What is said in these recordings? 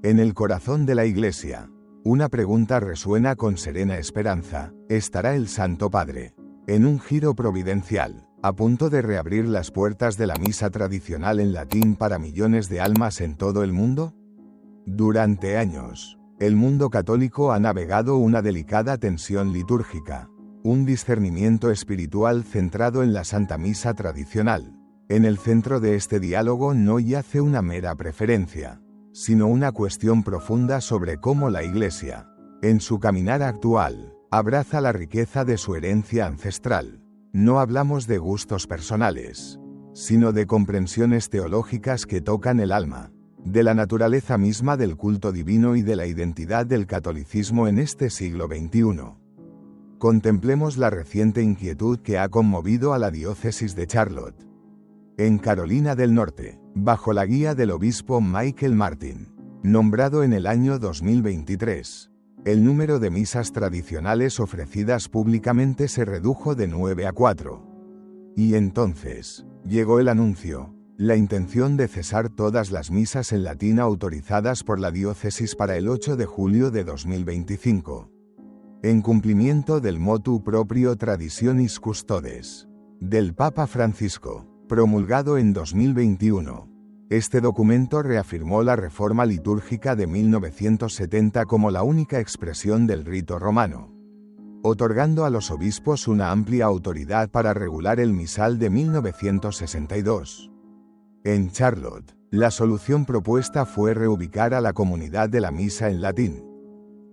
En el corazón de la Iglesia, una pregunta resuena con serena esperanza: ¿estará el Santo Padre, en un giro providencial, a punto de reabrir las puertas de la misa tradicional en latín para millones de almas en todo el mundo? Durante años, el mundo católico ha navegado una delicada tensión litúrgica, un discernimiento espiritual centrado en la Santa Misa tradicional. En el centro de este diálogo no yace una mera preferencia, sino una cuestión profunda sobre cómo la Iglesia, en su caminar actual, abraza la riqueza de su herencia ancestral. No hablamos de gustos personales, sino de comprensiones teológicas que tocan el alma, de la naturaleza misma del culto divino y de la identidad del catolicismo en este siglo XXI. Contemplemos la reciente inquietud que ha conmovido a la diócesis de Charlotte, en Carolina del Norte, bajo la guía del obispo Michael Martin, nombrado en el año 2023. El número de misas tradicionales ofrecidas públicamente se redujo de 9 a 4. Y entonces, llegó el anuncio, la intención de cesar todas las misas en latín autorizadas por la diócesis para el 8 de julio de 2025. En cumplimiento del motu proprio Traditionis Custodes, del Papa Francisco, promulgado en 2021. Este documento reafirmó la reforma litúrgica de 1970 como la única expresión del rito romano, otorgando a los obispos una amplia autoridad para regular el misal de 1962. En Charlotte, la solución propuesta fue reubicar a la comunidad de la misa en latín,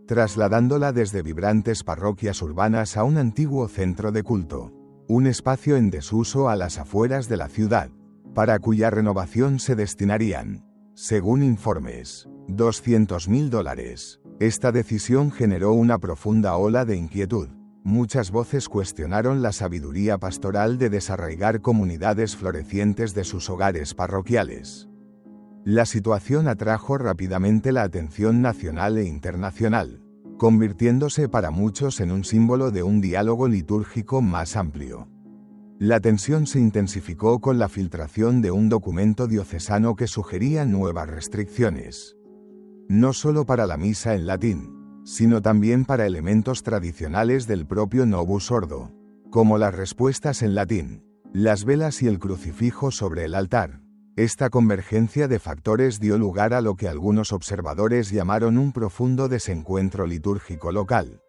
trasladándola desde vibrantes parroquias urbanas a un antiguo centro de culto, un espacio en desuso a las afueras de la ciudad, para cuya renovación se destinarían, según informes, $200.000. Esta decisión generó una profunda ola de inquietud. Muchas voces cuestionaron la sabiduría pastoral de desarraigar comunidades florecientes de sus hogares parroquiales. La situación atrajo rápidamente la atención nacional e internacional, convirtiéndose para muchos en un símbolo de un diálogo litúrgico más amplio. La tensión se intensificó con la filtración de un documento diocesano que sugería nuevas restricciones, no solo para la misa en latín, sino también para elementos tradicionales del propio Novus Ordo, como las respuestas en latín, las velas y el crucifijo sobre el altar. Esta convergencia de factores dio lugar a lo que algunos observadores llamaron un profundo desencuentro litúrgico local.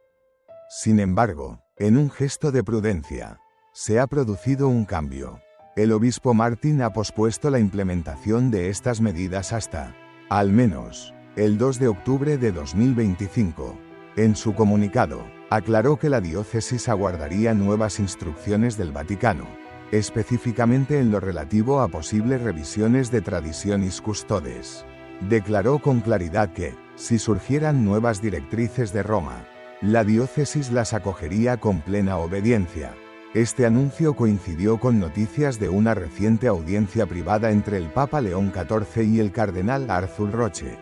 Sin embargo, en un gesto de prudencia, se ha producido un cambio. El obispo Martin ha pospuesto la implementación de estas medidas hasta, al menos, el 2 de octubre de 2025. En su comunicado, aclaró que la diócesis aguardaría nuevas instrucciones del Vaticano, específicamente en lo relativo a posibles revisiones de Traditionis Custodes. Declaró con claridad que, si surgieran nuevas directrices de Roma, la diócesis las acogería con plena obediencia. Este anuncio coincidió con noticias de una reciente audiencia privada entre el Papa León XIV y el cardenal Arthur Roche,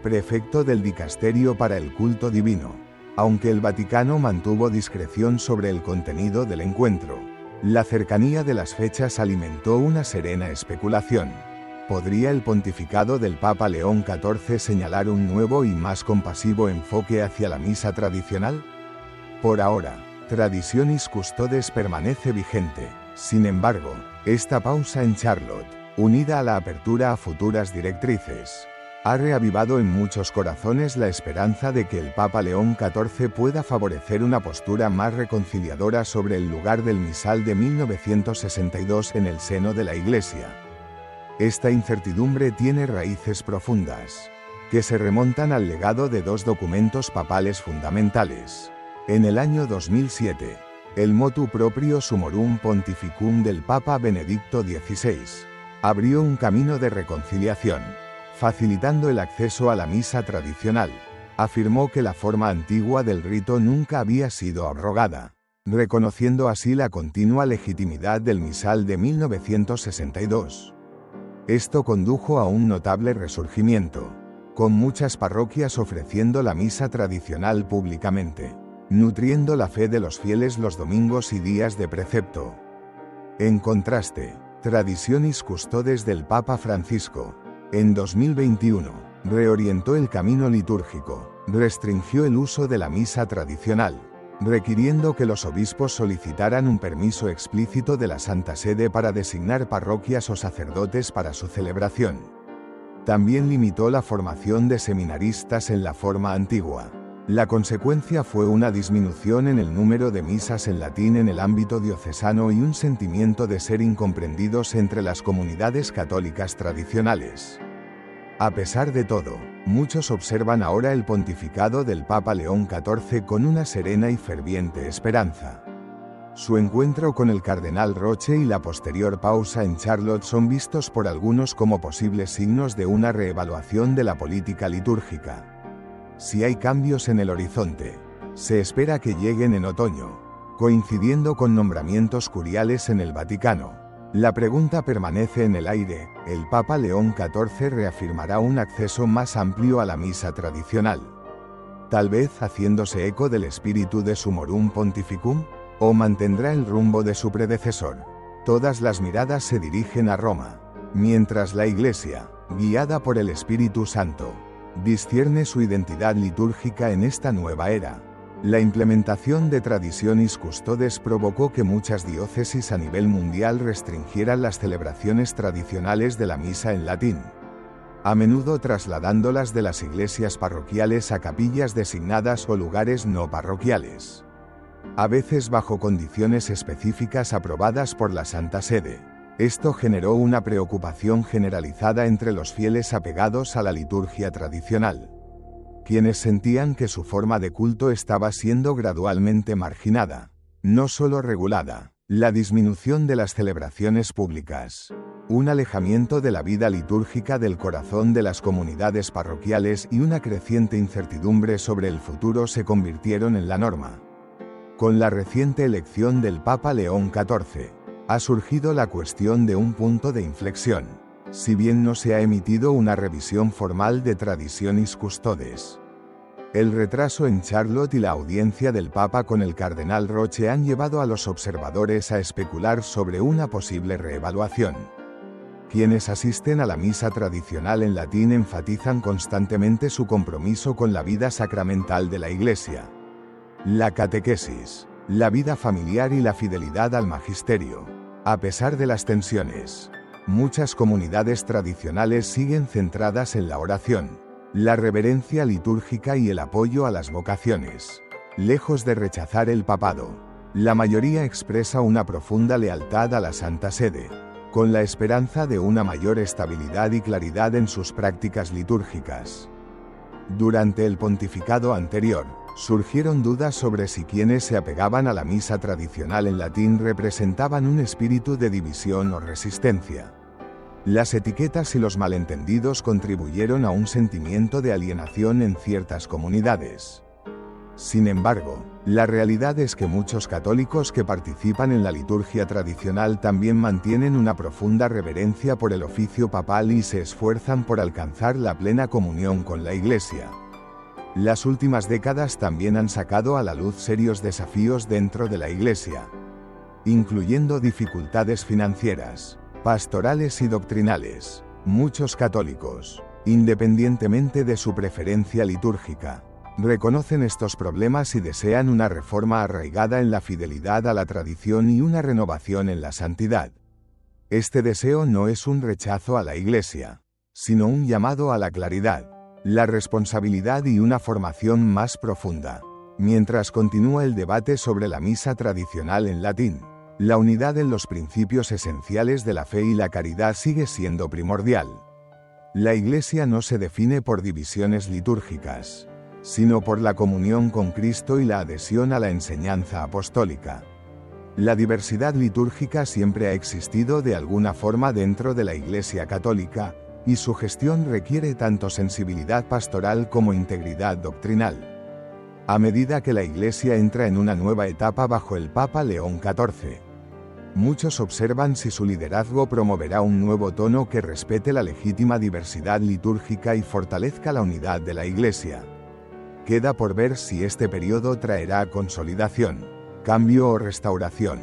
prefecto del Dicasterio para el Culto Divino. Aunque el Vaticano mantuvo discreción sobre el contenido del encuentro, la cercanía de las fechas alimentó una serena especulación. ¿Podría el pontificado del Papa León XIV señalar un nuevo y más compasivo enfoque hacia la misa tradicional? Por ahora, Traditionis Custodes permanece vigente. Sin embargo, esta pausa en Charlotte, unida a la apertura a futuras directrices, ha reavivado en muchos corazones la esperanza de que el Papa León XIV pueda favorecer una postura más reconciliadora sobre el lugar del misal de 1962 en el seno de la Iglesia. Esta incertidumbre tiene raíces profundas, que se remontan al legado de dos documentos papales fundamentales. En el año 2007, el motu proprio Summorum Pontificum del Papa Benedicto XVI abrió un camino de reconciliación, facilitando el acceso a la misa tradicional. Afirmó que la forma antigua del rito nunca había sido abrogada, reconociendo así la continua legitimidad del misal de 1962. Esto condujo a un notable resurgimiento, con muchas parroquias ofreciendo la misa tradicional públicamente, nutriendo la fe de los fieles los domingos y días de precepto. En contraste, Traditionis Custodes del Papa Francisco, en 2021, reorientó el camino litúrgico, restringió el uso de la misa tradicional, requiriendo que los obispos solicitaran un permiso explícito de la Santa Sede para designar parroquias o sacerdotes para su celebración. También limitó la formación de seminaristas en la forma antigua. La consecuencia fue una disminución en el número de misas en latín en el ámbito diocesano y un sentimiento de ser incomprendidos entre las comunidades católicas tradicionales. A pesar de todo, muchos observan ahora el pontificado del Papa León XIV con una serena y ferviente esperanza. Su encuentro con el cardenal Roche y la posterior pausa en Charlotte son vistos por algunos como posibles signos de una reevaluación de la política litúrgica. Si hay cambios en el horizonte, se espera que lleguen en otoño, coincidiendo con nombramientos curiales en el Vaticano. La pregunta permanece en el aire: ¿el Papa León XIV reafirmará un acceso más amplio a la misa tradicional? Tal vez haciéndose eco del espíritu de Summorum Pontificum, ¿o mantendrá el rumbo de su predecesor? Todas las miradas se dirigen a Roma, mientras la Iglesia, guiada por el Espíritu Santo, discierne su identidad litúrgica en esta nueva era. La implementación de Traditionis Custodes provocó que muchas diócesis a nivel mundial restringieran las celebraciones tradicionales de la misa en latín, a menudo trasladándolas de las iglesias parroquiales a capillas designadas o lugares no parroquiales, a veces bajo condiciones específicas aprobadas por la Santa Sede. Esto generó una preocupación generalizada entre los fieles apegados a la liturgia tradicional, quienes sentían que su forma de culto estaba siendo gradualmente marginada, no solo regulada. La disminución de las celebraciones públicas, un alejamiento de la vida litúrgica del corazón de las comunidades parroquiales y una creciente incertidumbre sobre el futuro se convirtieron en la norma. Con la reciente elección del Papa León XIV, ha surgido la cuestión de un punto de inflexión. Si bien no se ha emitido una revisión formal de Traditionis Custodes, el retraso en Charlotte y la audiencia del Papa con el cardenal Roche han llevado a los observadores a especular sobre una posible reevaluación. Quienes asisten a la misa tradicional en latín enfatizan constantemente su compromiso con la vida sacramental de la Iglesia, la catequesis, la vida familiar y la fidelidad al magisterio. A pesar de las tensiones, muchas comunidades tradicionales siguen centradas en la oración, la reverencia litúrgica y el apoyo a las vocaciones. Lejos de rechazar el papado, la mayoría expresa una profunda lealtad a la Santa Sede, con la esperanza de una mayor estabilidad y claridad en sus prácticas litúrgicas. Durante el pontificado anterior, surgieron dudas sobre si quienes se apegaban a la misa tradicional en latín representaban un espíritu de división o resistencia. Las etiquetas y los malentendidos contribuyeron a un sentimiento de alienación en ciertas comunidades. Sin embargo, la realidad es que muchos católicos que participan en la liturgia tradicional también mantienen una profunda reverencia por el oficio papal y se esfuerzan por alcanzar la plena comunión con la Iglesia. Las últimas décadas también han sacado a la luz serios desafíos dentro de la Iglesia, incluyendo dificultades financieras, pastorales y doctrinales. Muchos católicos, independientemente de su preferencia litúrgica, reconocen estos problemas y desean una reforma arraigada en la fidelidad a la tradición y una renovación en la santidad. Este deseo no es un rechazo a la Iglesia, sino un llamado a la claridad, la responsabilidad y una formación más profunda. Mientras continúa el debate sobre la misa tradicional en latín, la unidad en los principios esenciales de la fe y la caridad sigue siendo primordial. La Iglesia no se define por divisiones litúrgicas, sino por la comunión con Cristo y la adhesión a la enseñanza apostólica. La diversidad litúrgica siempre ha existido de alguna forma dentro de la Iglesia católica, y su gestión requiere tanto sensibilidad pastoral como integridad doctrinal. A medida que la Iglesia entra en una nueva etapa bajo el Papa León XIV, muchos observan si su liderazgo promoverá un nuevo tono que respete la legítima diversidad litúrgica y fortalezca la unidad de la Iglesia. Queda por ver si este periodo traerá consolidación, cambio o restauración.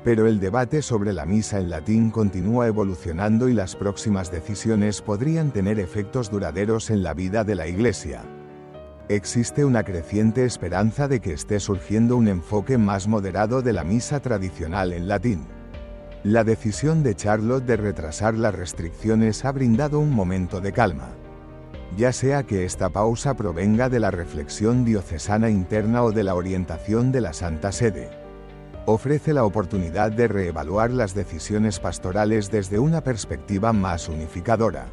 Pero el debate sobre la misa en latín continúa evolucionando y las próximas decisiones podrían tener efectos duraderos en la vida de la Iglesia. Existe una creciente esperanza de que esté surgiendo un enfoque más moderado de la misa tradicional en latín. La decisión de Charlotte de retrasar las restricciones ha brindado un momento de calma. Ya sea que esta pausa provenga de la reflexión diocesana interna o de la orientación de la Santa Sede, ofrece la oportunidad de reevaluar las decisiones pastorales desde una perspectiva más unificadora.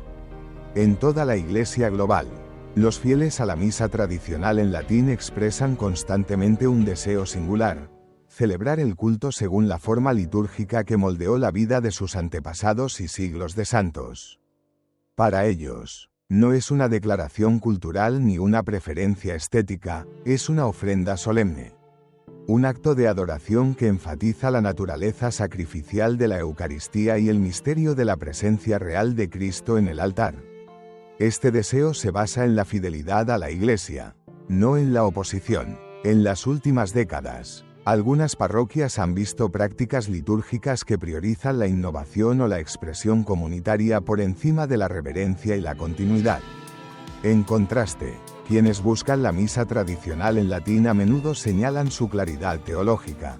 En toda la Iglesia global, los fieles a la misa tradicional en latín expresan constantemente un deseo singular: celebrar el culto según la forma litúrgica que moldeó la vida de sus antepasados y siglos de santos. Para ellos, no es una declaración cultural ni una preferencia estética, es una ofrenda solemne. Un acto de adoración que enfatiza la naturaleza sacrificial de la Eucaristía y el misterio de la presencia real de Cristo en el altar. Este deseo se basa en la fidelidad a la Iglesia, no en la oposición. En las últimas décadas, algunas parroquias han visto prácticas litúrgicas que priorizan la innovación o la expresión comunitaria por encima de la reverencia y la continuidad. En contraste, quienes buscan la misa tradicional en latín a menudo señalan su claridad teológica,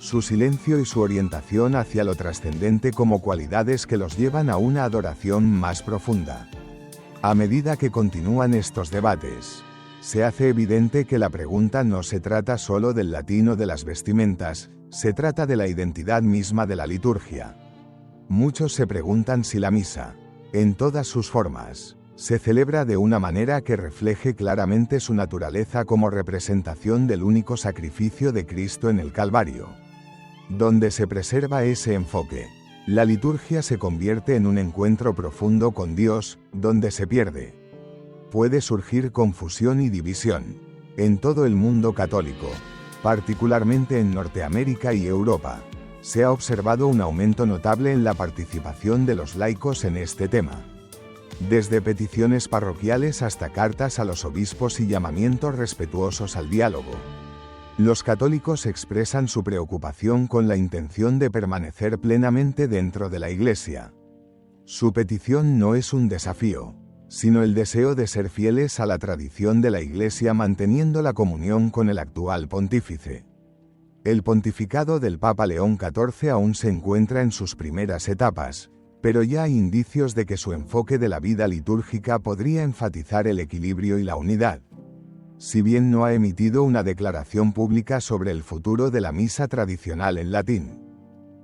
su silencio y su orientación hacia lo trascendente como cualidades que los llevan a una adoración más profunda. A medida que continúan estos debates, se hace evidente que la pregunta no se trata solo del latín o de las vestimentas, se trata de la identidad misma de la liturgia. Muchos se preguntan si la misa, en todas sus formas, se celebra de una manera que refleje claramente su naturaleza como representación del único sacrificio de Cristo en el Calvario. Donde se preserva ese enfoque, la liturgia se convierte en un encuentro profundo con Dios. Donde se pierde, puede surgir confusión y división. En todo el mundo católico, particularmente en Norteamérica y Europa, se ha observado un aumento notable en la participación de los laicos en este tema. Desde peticiones parroquiales hasta cartas a los obispos y llamamientos respetuosos al diálogo, los católicos expresan su preocupación con la intención de permanecer plenamente dentro de la Iglesia. Su petición no es un desafío, sino el deseo de ser fieles a la tradición de la Iglesia manteniendo la comunión con el actual pontífice. El pontificado del Papa León XIV aún se encuentra en sus primeras etapas, pero ya hay indicios de que su enfoque de la vida litúrgica podría enfatizar el equilibrio y la unidad. Si bien no ha emitido una declaración pública sobre el futuro de la misa tradicional en latín,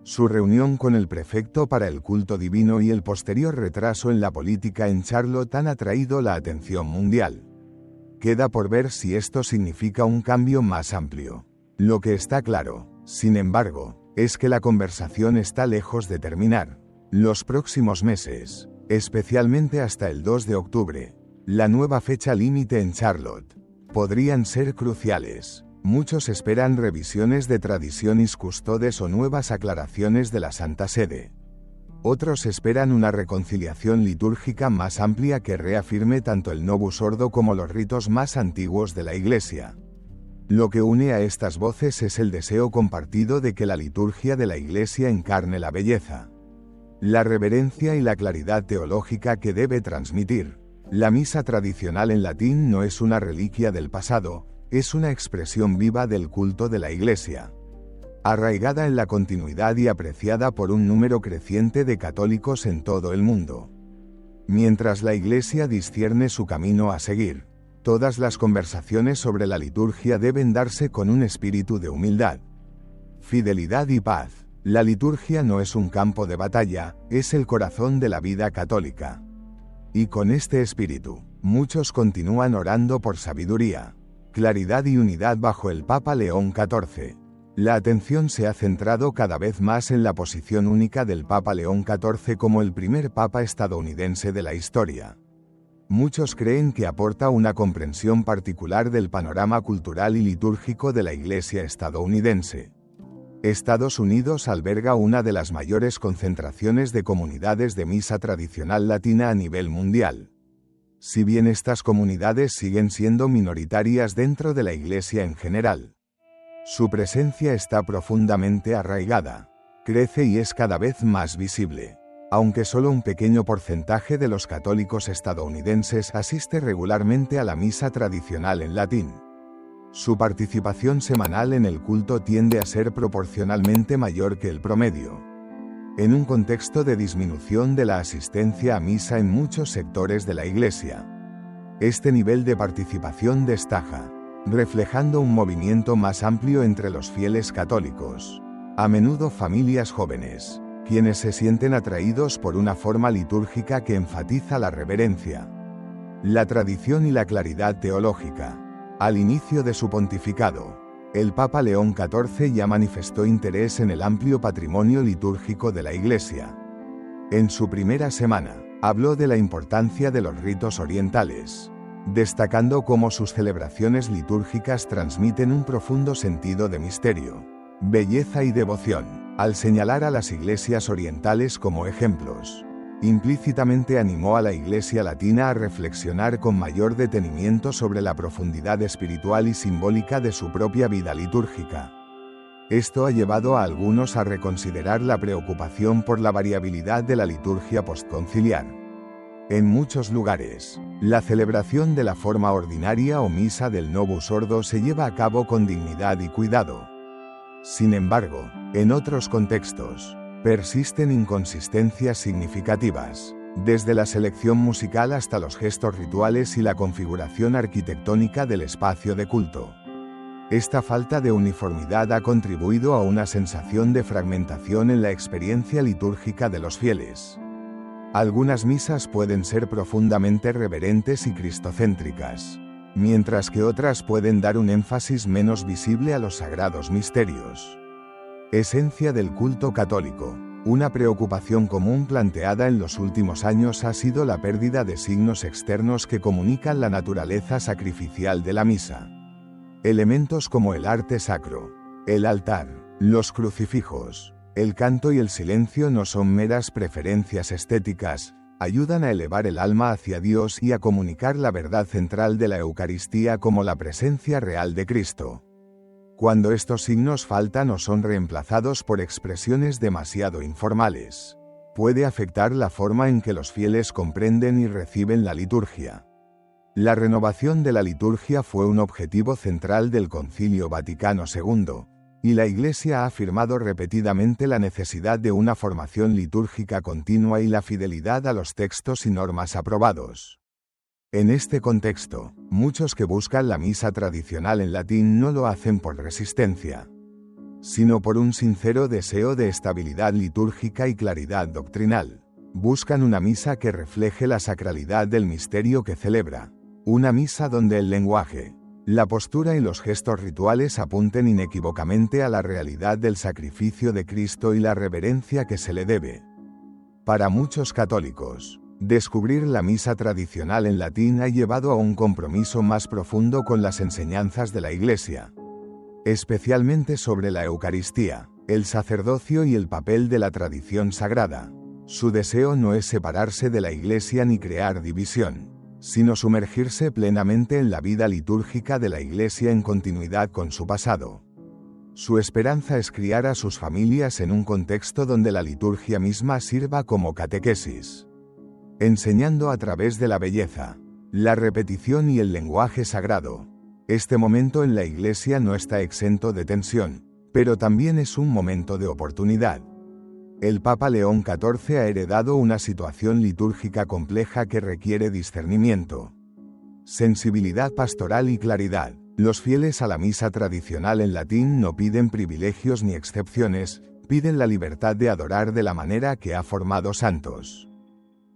su reunión con el prefecto para el culto divino y el posterior retraso en la política en Charlotte han atraído la atención mundial. Queda por ver si esto significa un cambio más amplio. Lo que está claro, sin embargo, es que la conversación está lejos de terminar. Los próximos meses, especialmente hasta el 2 de octubre, la nueva fecha límite en Charlotte, podrían ser cruciales. Muchos esperan revisiones de Traditionis Custodes o nuevas aclaraciones de la Santa Sede. Otros esperan una reconciliación litúrgica más amplia que reafirme tanto el Novus Ordo como los ritos más antiguos de la Iglesia. Lo que une a estas voces es el deseo compartido de que la liturgia de la Iglesia encarne la belleza, la reverencia y la claridad teológica que debe transmitir. La misa tradicional en latín no es una reliquia del pasado, es una expresión viva del culto de la Iglesia, arraigada en la continuidad y apreciada por un número creciente de católicos en todo el mundo. Mientras la Iglesia discierne su camino a seguir, todas las conversaciones sobre la liturgia deben darse con un espíritu de humildad, fidelidad y paz. La liturgia no es un campo de batalla, es el corazón de la vida católica. Y con este espíritu, muchos continúan orando por sabiduría, claridad y unidad bajo el Papa León XIV. La atención se ha centrado cada vez más en la posición única del Papa León XIV como el primer papa estadounidense de la historia. Muchos creen que aporta una comprensión particular del panorama cultural y litúrgico de la Iglesia estadounidense. Estados Unidos alberga una de las mayores concentraciones de comunidades de misa tradicional latina a nivel mundial. Si bien estas comunidades siguen siendo minoritarias dentro de la Iglesia en general, Su presencia está profundamente arraigada. Crece y es cada vez más visible. Aunque solo un pequeño porcentaje de los católicos estadounidenses asiste regularmente a la misa tradicional en latín, su participación semanal en el culto tiende a ser proporcionalmente mayor que el promedio. En un contexto de disminución de la asistencia a misa en muchos sectores de la Iglesia, este nivel de participación destaca, reflejando un movimiento más amplio entre los fieles católicos, a menudo familias jóvenes, quienes se sienten atraídos por una forma litúrgica que enfatiza la reverencia, la tradición y la claridad teológica. Al inicio de su pontificado, el Papa León XIV ya manifestó interés en el amplio patrimonio litúrgico de la Iglesia. En su primera semana, habló de la importancia de los ritos orientales, destacando cómo sus celebraciones litúrgicas transmiten un profundo sentido de misterio, belleza y devoción. Al señalar a las iglesias orientales como ejemplos, implícitamente animó a la Iglesia latina a reflexionar con mayor detenimiento sobre la profundidad espiritual y simbólica de su propia vida litúrgica. Esto ha llevado a algunos a reconsiderar la preocupación por la variabilidad de la liturgia postconciliar. En muchos lugares, la celebración de la forma ordinaria o misa del Novus Ordo se lleva a cabo con dignidad y cuidado. Sin embargo, en otros contextos, persisten inconsistencias significativas, desde la selección musical hasta los gestos rituales y la configuración arquitectónica del espacio de culto. Esta falta de uniformidad ha contribuido a una sensación de fragmentación en la experiencia litúrgica de los fieles. Algunas misas pueden ser profundamente reverentes y cristocéntricas, mientras que otras pueden dar un énfasis menos visible a los sagrados misterios. Esencia del culto católico. Una preocupación común planteada en los últimos años ha sido la pérdida de signos externos que comunican la naturaleza sacrificial de la misa. Elementos como el arte sacro, el altar, los crucifijos, el canto y el silencio no son meras preferencias estéticas, ayudan a elevar el alma hacia Dios y a comunicar la verdad central de la Eucaristía como la presencia real de Cristo. Cuando estos signos faltan o son reemplazados por expresiones demasiado informales, puede afectar la forma en que los fieles comprenden y reciben la liturgia. La renovación de la liturgia fue un objetivo central del Concilio Vaticano II, y la Iglesia ha afirmado repetidamente la necesidad de una formación litúrgica continua y la fidelidad a los textos y normas aprobados. En este contexto, muchos que buscan la misa tradicional en latín no lo hacen por resistencia, sino por un sincero deseo de estabilidad litúrgica y claridad doctrinal. Buscan una misa que refleje la sacralidad del misterio que celebra, una misa donde el lenguaje, la postura y los gestos rituales apunten inequívocamente a la realidad del sacrificio de Cristo y la reverencia que se le debe. Para muchos católicos, descubrir la misa tradicional en latín ha llevado a un compromiso más profundo con las enseñanzas de la Iglesia, especialmente sobre la Eucaristía, el sacerdocio y el papel de la tradición sagrada. Su deseo no es separarse de la Iglesia ni crear división, sino sumergirse plenamente en la vida litúrgica de la Iglesia en continuidad con su pasado. Su esperanza es criar a sus familias en un contexto donde la liturgia misma sirva como catequesis, enseñando a través de la belleza, la repetición y el lenguaje sagrado. Este momento en la Iglesia no está exento de tensión, pero también es un momento de oportunidad. El Papa León XIV ha heredado una situación litúrgica compleja que requiere discernimiento, sensibilidad pastoral y claridad. Los fieles a la misa tradicional en latín no piden privilegios ni excepciones, piden la libertad de adorar de la manera que ha formado santos,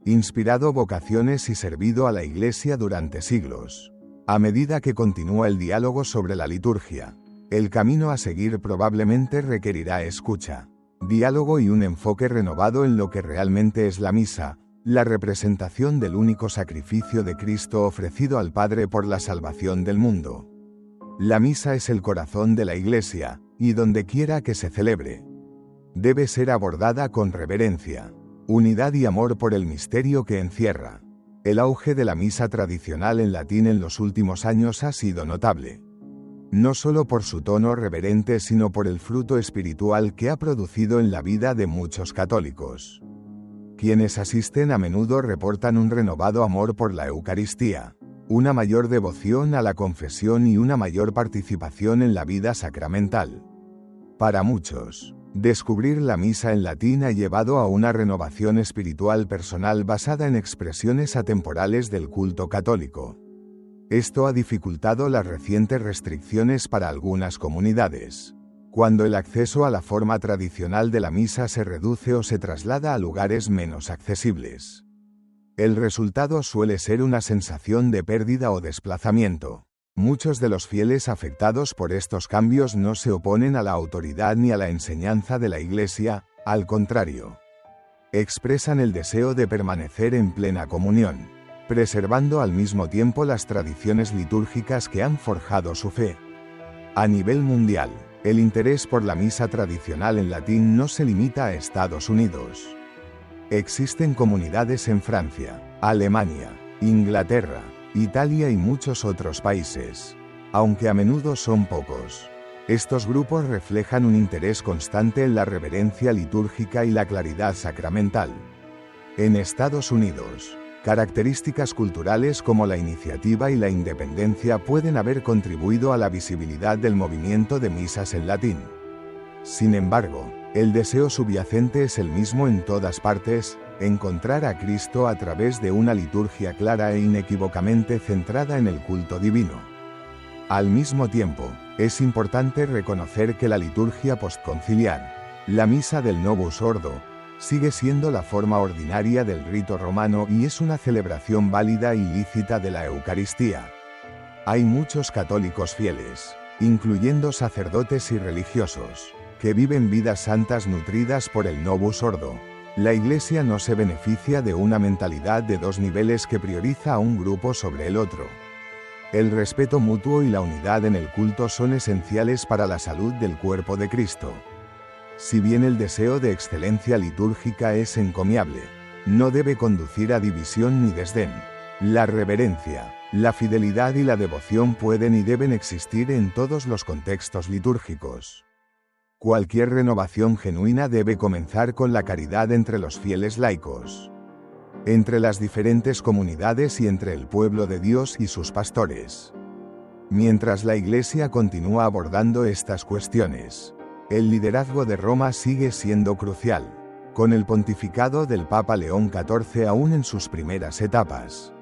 inspirado vocaciones y servido a la Iglesia durante siglos. A medida que continúa el diálogo sobre la liturgia, el camino a seguir probablemente requerirá escucha, diálogo y un enfoque renovado en lo que realmente es la misa, la representación del único sacrificio de Cristo ofrecido al Padre por la salvación del mundo. La misa es el corazón de la Iglesia, y donde quiera que se celebre, debe ser abordada con reverencia, unidad y amor por el misterio que encierra. El auge de la misa tradicional en latín en los últimos años ha sido notable. no solo por su tono reverente sino por el fruto espiritual que ha producido en la vida de muchos católicos. Quienes asisten a menudo reportan un renovado amor por la Eucaristía, una mayor devoción a la confesión y una mayor participación en la vida sacramental. Para muchos, descubrir la misa en latín ha llevado a una renovación espiritual personal basada en expresiones atemporales del culto católico. Esto ha dificultado las recientes restricciones para algunas comunidades, cuando el acceso a la forma tradicional de la misa se reduce o se traslada a lugares menos accesibles. El resultado suele ser una sensación de pérdida o desplazamiento. Muchos de los fieles afectados por estos cambios no se oponen a la autoridad ni a la enseñanza de la Iglesia, al contrario. Expresan el deseo de permanecer en plena comunión, preservando al mismo tiempo las tradiciones litúrgicas que han forjado su fe. A nivel mundial, el interés por la misa tradicional en latín no se limita a Estados Unidos. Existen comunidades en Francia, Alemania, Inglaterra, Italia y muchos otros países. Aunque a menudo son pocos, estos grupos reflejan un interés constante en la reverencia litúrgica y la claridad sacramental. En Estados Unidos, características culturales como la iniciativa y la independencia pueden haber contribuido a la visibilidad del movimiento de misas en latín. Sin embargo, el deseo subyacente es el mismo en todas partes: encontrar a Cristo a través de una liturgia clara e inequívocamente centrada en el culto divino. Al mismo tiempo, es importante reconocer que la liturgia postconciliar, la misa del Novus Ordo, sigue siendo la forma ordinaria del rito romano y es una celebración válida y lícita de la Eucaristía. Hay muchos católicos fieles, incluyendo sacerdotes y religiosos, que viven vidas santas nutridas por el Novus Ordo. La Iglesia no se beneficia de una mentalidad de dos niveles que prioriza a un grupo sobre el otro. El respeto mutuo y la unidad en el culto son esenciales para la salud del cuerpo de Cristo. Si bien el deseo de excelencia litúrgica es encomiable, no debe conducir a división ni desdén. La reverencia, la fidelidad y la devoción pueden y deben existir en todos los contextos litúrgicos. Cualquier renovación genuina debe comenzar con la caridad entre los fieles laicos, entre las diferentes comunidades y entre el pueblo de Dios y sus pastores. Mientras la Iglesia continúa abordando estas cuestiones, el liderazgo de Roma sigue siendo crucial, con el pontificado del Papa León XIV aún en sus primeras etapas.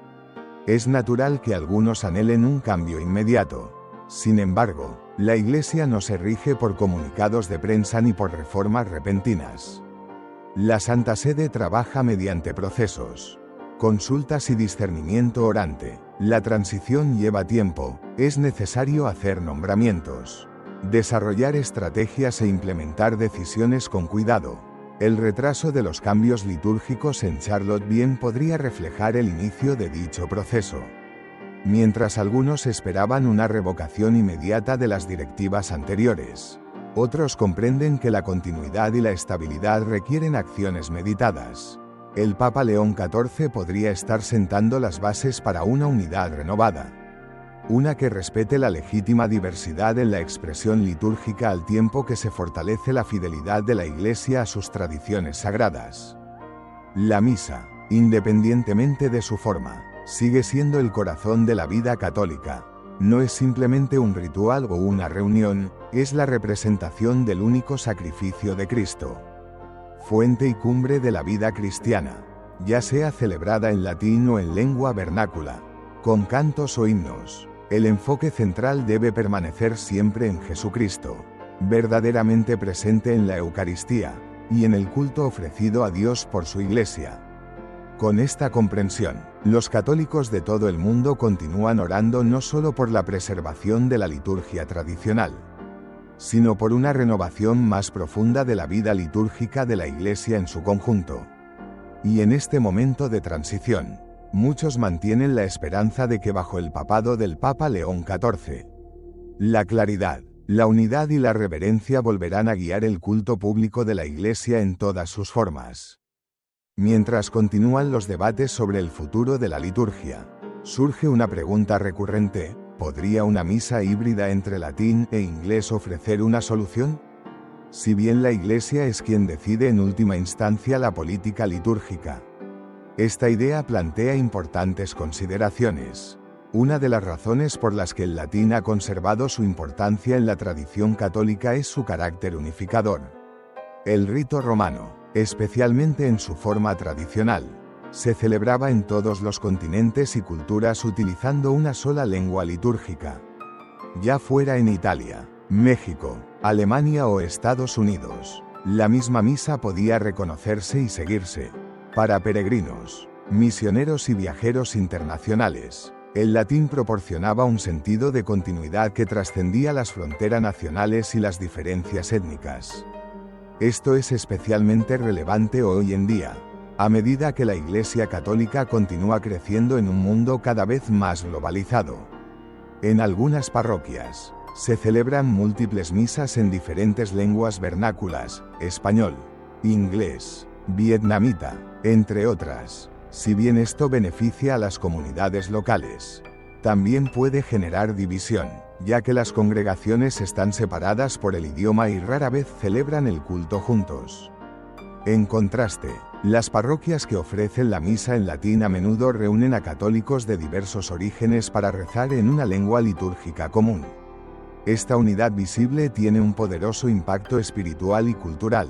Es natural que algunos anhelen un cambio inmediato. Sin embargo, la Iglesia no se rige por comunicados de prensa ni por reformas repentinas. La Santa Sede trabaja mediante procesos, consultas y discernimiento orante. La transición lleva tiempo, es necesario hacer nombramientos, desarrollar estrategias e implementar decisiones con cuidado. El retraso de los cambios litúrgicos en Charlotte bien podría reflejar el inicio de dicho proceso. Mientras algunos esperaban una revocación inmediata de las directivas anteriores, otros comprenden que la continuidad y la estabilidad requieren acciones meditadas. El Papa León XIV podría estar sentando las bases para una unidad renovada, una que respete la legítima diversidad en la expresión litúrgica al tiempo que se fortalece la fidelidad de la Iglesia a sus tradiciones sagradas. La misa, independientemente de su forma, sigue siendo el corazón de la vida católica. No es simplemente un ritual o una reunión, es la representación del único sacrificio de Cristo, fuente y cumbre de la vida cristiana, ya sea celebrada en latín o en lengua vernácula, con cantos o himnos. El enfoque central debe permanecer siempre en Jesucristo, verdaderamente presente en la Eucaristía, y en el culto ofrecido a Dios por su Iglesia. Con esta comprensión, los católicos de todo el mundo continúan orando no solo por la preservación de la liturgia tradicional, sino por una renovación más profunda de la vida litúrgica de la Iglesia en su conjunto. Y en este momento de transición, muchos mantienen la esperanza de que bajo el papado del Papa León XIV, la claridad, la unidad y la reverencia volverán a guiar el culto público de la Iglesia en todas sus formas. Mientras continúan los debates sobre el futuro de la liturgia, surge una pregunta recurrente: ¿Podría una misa híbrida entre latín e inglés ofrecer una solución? Si bien la Iglesia es quien decide en última instancia la política litúrgica, esta idea plantea importantes consideraciones. Una de las razones por las que el latín ha conservado su importancia en la tradición católica es su carácter unificador. El rito romano, especialmente en su forma tradicional, se celebraba en todos los continentes y culturas utilizando una sola lengua litúrgica. Ya fuera en Italia, México, Alemania o Estados Unidos, la misma misa podía reconocerse y seguirse. Para peregrinos, misioneros y viajeros internacionales, el latín proporcionaba un sentido de continuidad que trascendía las fronteras nacionales y las diferencias étnicas. Esto es especialmente relevante hoy en día, a medida que la Iglesia Católica continúa creciendo en un mundo cada vez más globalizado. En algunas parroquias, se celebran múltiples misas en diferentes lenguas vernáculas, español, inglés, vietnamita, entre otras. Si bien esto beneficia a las comunidades locales, también puede generar división, ya que las congregaciones están separadas por el idioma y rara vez celebran el culto juntos. En contraste, las parroquias que ofrecen la misa en latín a menudo reúnen a católicos de diversos orígenes para rezar en una lengua litúrgica común. Esta unidad visible tiene un poderoso impacto espiritual y cultural.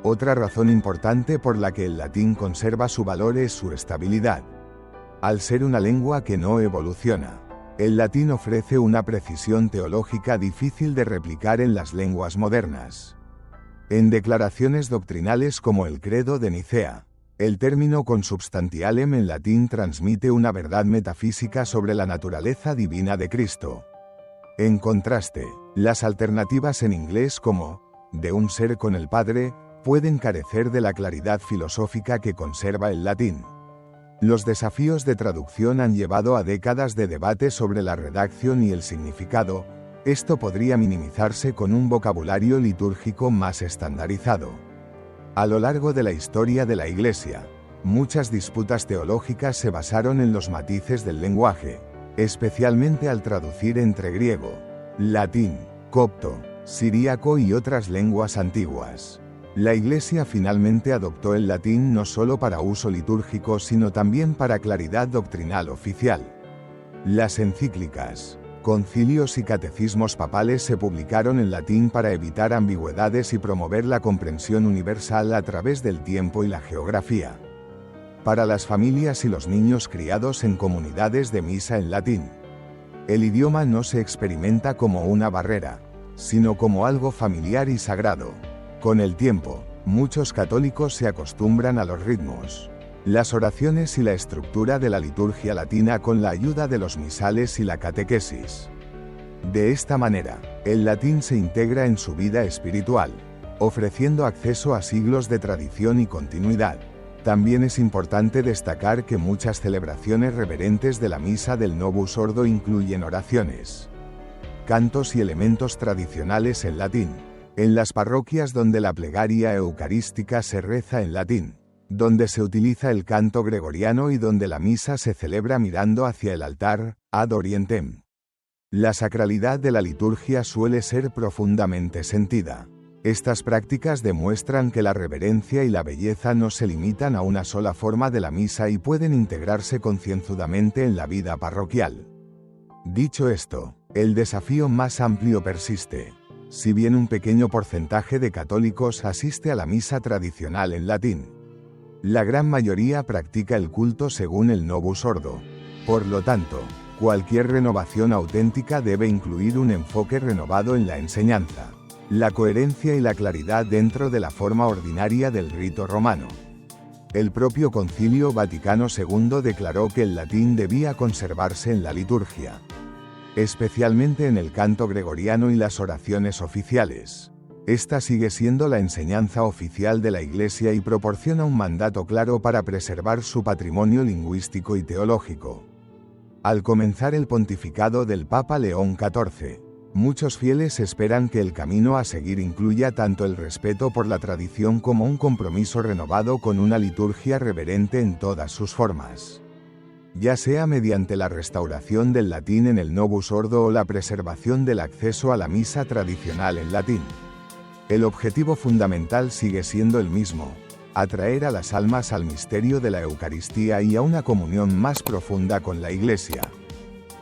Otra razón importante por la que el latín conserva su valor es su estabilidad. Al ser una lengua que no evoluciona, el latín ofrece una precisión teológica difícil de replicar en las lenguas modernas. En declaraciones doctrinales como el Credo de Nicea, el término consubstantialem en latín transmite una verdad metafísica sobre la naturaleza divina de Cristo. En contraste, las alternativas en inglés como de un ser con el Padre pueden carecer de la claridad filosófica que conserva el latín. Los desafíos de traducción han llevado a décadas de debate sobre la redacción y el significado. Esto podría minimizarse con un vocabulario litúrgico más estandarizado. A lo largo de la historia de la Iglesia, muchas disputas teológicas se basaron en los matices del lenguaje, especialmente al traducir entre griego, latín, copto, siríaco y otras lenguas antiguas. La Iglesia finalmente adoptó el latín no solo para uso litúrgico sino también para claridad doctrinal oficial. Las encíclicas, concilios y catecismos papales se publicaron en latín para evitar ambigüedades y promover la comprensión universal a través del tiempo y la geografía. Para las familias y los niños criados en comunidades de misa en latín, el idioma no se experimenta como una barrera, sino como algo familiar y sagrado. Con el tiempo, muchos católicos se acostumbran a los ritmos, las oraciones y la estructura de la liturgia latina con la ayuda de los misales y la catequesis. De esta manera, el latín se integra en su vida espiritual, ofreciendo acceso a siglos de tradición y continuidad. También es importante destacar que muchas celebraciones reverentes de la misa del Novus Ordo incluyen oraciones, cantos y elementos tradicionales en latín. En las parroquias donde la plegaria eucarística se reza en latín, donde se utiliza el canto gregoriano y donde la misa se celebra mirando hacia el altar, ad orientem, la sacralidad de la liturgia suele ser profundamente sentida. Estas prácticas demuestran que la reverencia y la belleza no se limitan a una sola forma de la misa y pueden integrarse concienzudamente en la vida parroquial. Dicho esto, el desafío más amplio persiste. Si bien un pequeño porcentaje de católicos asiste a la misa tradicional en latín, la gran mayoría practica el culto según el Novus Ordo. Por lo tanto, cualquier renovación auténtica debe incluir un enfoque renovado en la enseñanza, la coherencia y la claridad dentro de la forma ordinaria del rito romano. El propio Concilio Vaticano II declaró que el latín debía conservarse en la liturgia, especialmente en el canto gregoriano y las oraciones oficiales. Esta sigue siendo la enseñanza oficial de la Iglesia y proporciona un mandato claro para preservar su patrimonio lingüístico y teológico. Al comenzar el pontificado del Papa León XIV, muchos fieles esperan que el camino a seguir incluya tanto el respeto por la tradición como un compromiso renovado con una liturgia reverente en todas sus formas. ya sea mediante la restauración del latín en el Novus Ordo o la preservación del acceso a la misa tradicional en latín. El objetivo fundamental sigue siendo el mismo: atraer a las almas al misterio de la Eucaristía y a una comunión más profunda con la Iglesia.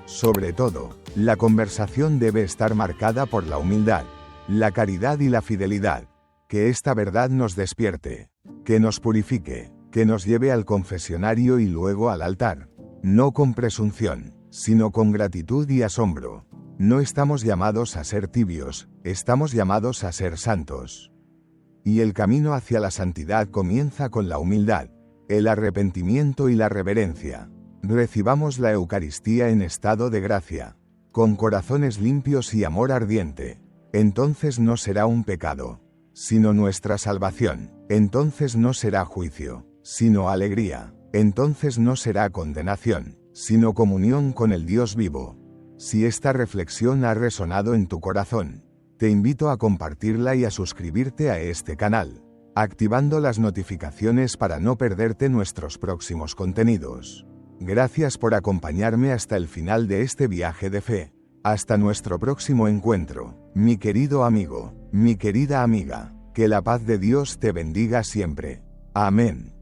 Sobre todo, la conversación debe estar marcada por la humildad, la caridad y la fidelidad. Que esta verdad nos despierte, que nos purifique, que nos lleve al confesionario y luego al altar. No con presunción, sino con gratitud y asombro. No estamos llamados a ser tibios, estamos llamados a ser santos. Y el camino hacia la santidad comienza con la humildad, el arrepentimiento y la reverencia. Recibamos la Eucaristía en estado de gracia, con corazones limpios y amor ardiente. Entonces no será un pecado, sino nuestra salvación. Entonces no será juicio, sino alegría. Entonces no será condenación, sino comunión con el Dios vivo. Si esta reflexión ha resonado en tu corazón, te invito a compartirla y a suscribirte a este canal, activando las notificaciones para no perderte nuestros próximos contenidos. Gracias por acompañarme hasta el final de este viaje de fe. Hasta nuestro próximo encuentro, mi querido amigo, mi querida amiga. Que la paz de Dios te bendiga siempre. Amén.